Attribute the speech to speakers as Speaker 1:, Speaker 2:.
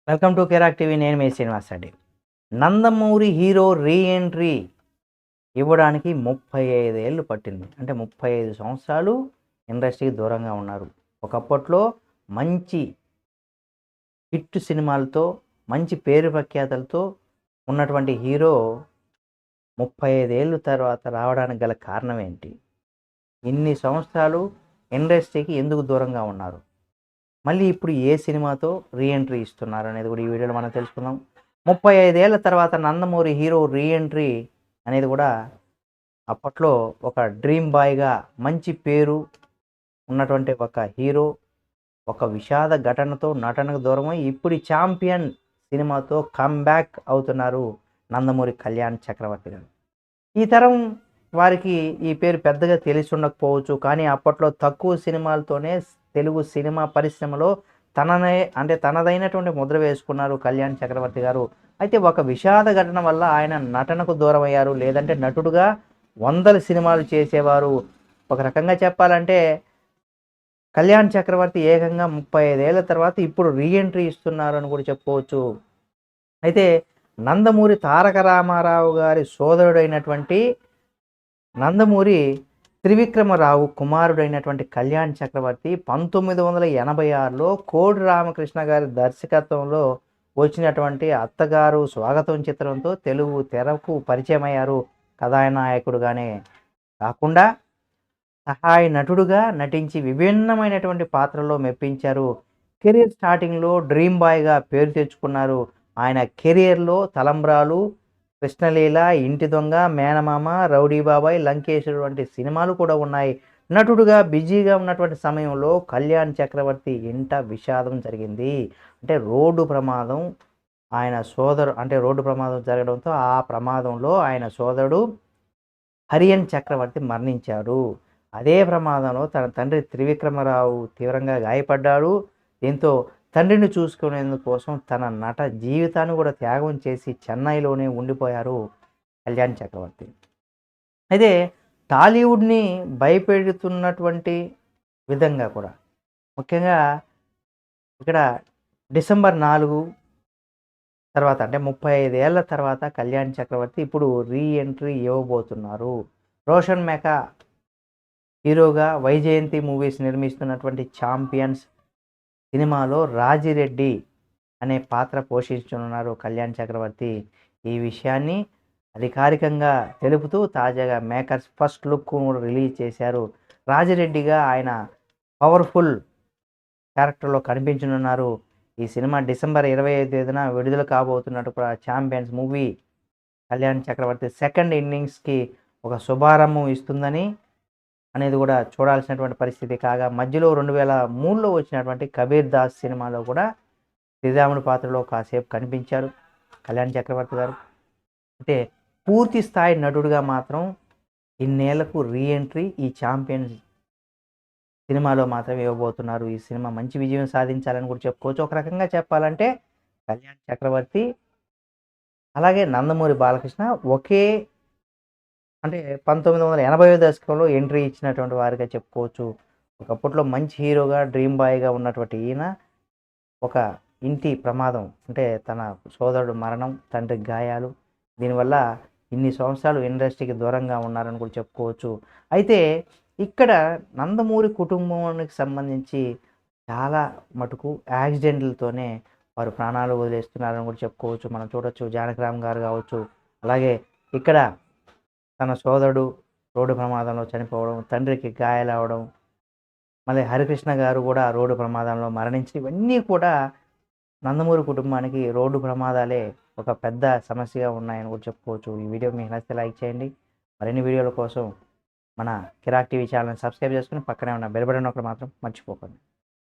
Speaker 1: Welcome to Kirak TV. నేను మీ Srinivas Reddy. Nandamuri hero reentry ఇవ్వడానికి 35 ఏళ్ళు పట్టింది. అంటే 35 సంవత్సరాలు ఇండస్ట్రీకి దూరంగా ఉన్నారు. ఒకప్పట్లో మంచి హిట్ సినిమాలతో, మంచి పేరు ప్రఖ్యాతలతో ఉన్నటువంటి హీరో 35 ఏళ్ళు తర్వాత రావడానికి గల కారణం ఏంటి? ఇన్ని సంవత్సరాలు ఇండస్ట్రీకి ఎందుకు దూరంగా ఉన్నారు? మళ్ళీ ఇప్పుడు ఏ సినిమాతో రీ ఎంట్రీ ఇస్తున్నారు అనేది కూడా ఈ వీడియోలో మనం తెలుసుకుందాం. 35 ఏళ్ల తర్వాత నందమూరి హీరో రీ ఎంట్రీ అనేది కూడా అప్పట్లో ఒక డ్రీమ్ బాయ్గా మంచి పేరు ఉన్నటువంటి ఒక హీరో ఒక విషాద ఘటనతో నటనకు దూరమై ఇప్పుడు ఛాంపియన్ సినిమాతో కమ్బ్యాక్ అవుతున్నారు నందమూరి కళ్యాణ్ చక్రవర్తి గారు. ఈ తరం వారికి ఈ పేరు పెద్దగా తెలిసి ఉండకపోవచ్చు, కానీ అప్పట్లో తక్కువ సినిమాలతోనే తెలుగు సినిమా పరిశ్రమలో తనదైనటువంటి ముద్ర వేసుకున్నారు కళ్యాణ్ చక్రవర్తి గారు. అయితే ఒక విషాద ఘటన వల్ల ఆయన నటనకు దూరం అయ్యారు. లేదంటే నటుడుగా వందల సినిమాలు చేసేవారు. ఒక రకంగా చెప్పాలంటే కళ్యాణ్ చక్రవర్తి ఏకంగా 35 ఏళ్ల తర్వాత ఇప్పుడు రీ ఎంట్రీ ఇస్తున్నారు అని కూడా చెప్పుకోవచ్చు. అయితే నందమూరి తారక రామారావు గారి సోదరుడైనటువంటి నందమూరి త్రివిక్రమరావు కుమారుడైనటువంటి కళ్యాణ్ చక్రవర్తి 1986లో కోడి రామకృష్ణ గారి దర్శకత్వంలో వచ్చినటువంటి అత్తగారు స్వాగతం చిత్రంతో తెలుగు తెరకు పరిచయం అయ్యారు. కథానాయకుడుగానే కాకుండా సహాయ నటుడుగా నటించి విభిన్నమైనటువంటి పాత్రల్లో మెప్పించారు. కెరీర్ స్టార్టింగ్లో డ్రీమ్ బాయ్గా పేరు తెచ్చుకున్నారు. ఆయన కెరియర్లో తలంబ్రాలు, కృష్ణలీల, ఇంటి దొంగ, మేనమామ, రౌడీ బాబాయ్, లంకేశ్వరుడు వంటి సినిమాలు కూడా ఉన్నాయి. నటుడుగా బిజీగా ఉన్నటువంటి సమయంలో కళ్యాణ్ చక్రవర్తి ఇంట విషాదం జరిగింది. అంటే రోడ్డు ప్రమాదం రోడ్డు ప్రమాదం జరగడంతో ఆ ప్రమాదంలో ఆయన సోదరుడు హరియన్ చక్రవర్తి మరణించాడు. అదే ప్రమాదంలో తన తండ్రి త్రివిక్రమరావు తీవ్రంగా గాయపడ్డాడు. దీంతో తండ్రిని చూసుకునేందుకు కోసం తన నట జీవితాన్ని కూడా త్యాగం చేసి చెన్నైలోనే ఉండిపోయారు కళ్యాణ్ చక్రవర్తి. అయితే టాలీవుడ్ని భయపెడుతున్నటువంటి విధంగా కూడా ముఖ్యంగా ఇక్కడ డిసెంబర్ 4 తర్వాత అంటే 35 ఏళ్ల తర్వాత కళ్యాణ్ చక్రవర్తి ఇప్పుడు రీ ఎంట్రీ ఇవ్వబోతున్నారు. రోషన్ మెకా హీరోగా వైజయంతి మూవీస్ నిర్మిస్తున్నటువంటి ఛాంపియన్స్ సినిమాలో రాజిరెడ్డి అనే పాత్ర పోషించనున్నారు కళ్యాణ్ చక్రవర్తి. ఈ విషయాన్ని అధికారికంగా తెలుపుతూ తాజాగా మేకర్స్ ఫస్ట్ లుక్ రిలీజ్ చేశారు. రాజిరెడ్డిగా ఆయన పవర్ఫుల్ క్యారెక్టర్లో కనిపించనున్నారు. ఈ సినిమా డిసెంబర్ 25 తేదీన విడుదల కాబోతున్నట్టు కూడా ఛాంపియన్స్ మూవీ కళ్యాణ్ చక్రవర్తి సెకండ్ ఇన్నింగ్స్కి ఒక శుభారంభం ఇస్తుందని అనేది కూడా చూడాల్సినటువంటి పరిస్థితి. కాగా మధ్యలో 2003లో వచ్చినటువంటి కబీర్ దాస్ సినిమాలో కూడా శ్రీరాముడి పాత్రలో కాసేపు కనిపించారు కళ్యాణ్ చక్రవర్తి గారు. అంటే పూర్తి స్థాయి నటుడుగా మాత్రం ఇన్నేళ్లకు రీ ఎంట్రీ ఈ ఛాంపియన్స్ సినిమాలో మాత్రం ఇవ్వబోతున్నారు. ఈ సినిమా మంచి విజయం సాధించాలని కూడా చెప్పుకోవచ్చు. ఒక రకంగా చెప్పాలంటే కళ్యాణ్ చక్రవర్తి అలాగే నందమూరి బాలకృష్ణ ఒకే అంటే 1980 దశకంలో ఎంట్రీ ఇచ్చినటువంటి వారిగా చెప్పుకోవచ్చు. ఒకప్పట్లో మంచి హీరోగా డ్రీమ్ బాయ్గా ఉన్నటువంటి ఈయన ఒక ఇంటి ప్రమాదం అంటే తన సోదరుడు మరణం, తండ్రి గాయాలు, దీనివల్ల ఇన్ని సంవత్సరాలు ఇండస్ట్రీకి దూరంగా ఉన్నారని కూడా చెప్పుకోవచ్చు. అయితే ఇక్కడ నందమూరి కుటుంబానికి సంబంధించి చాలా మటుకు యాక్సిడెంట్లతోనే వారు ప్రాణాలు వదిలేస్తున్నారని కూడా చెప్పుకోవచ్చు. మనం చూడొచ్చు జానకిరామ్ గారు కావచ్చు, అలాగే ఇక్కడ తన సోదరుడు రోడ్డు ప్రమాదంలో చనిపోవడం, తండ్రికి గాయాలవడం, మళ్ళీ హరికృష్ణ గారు కూడా రోడ్డు ప్రమాదంలో మరణించి ఇవన్నీ కూడా నందమూరి కుటుంబానికి రోడ్డు ప్రమాదాలే ఒక పెద్ద సమస్యగా ఉన్నాయని కూడా చెప్పుకోవచ్చు. ఈ వీడియో మీకు నచ్చితే లైక్ చేయండి. మరిన్ని వీడియోల కోసం మన కిరాక్ టీవీ ఛానల్ని సబ్స్క్రైబ్ చేసుకుని పక్కనే ఉన్న బెల్ బటన్ ఒకటి మాత్రం మర్చిపోకండి.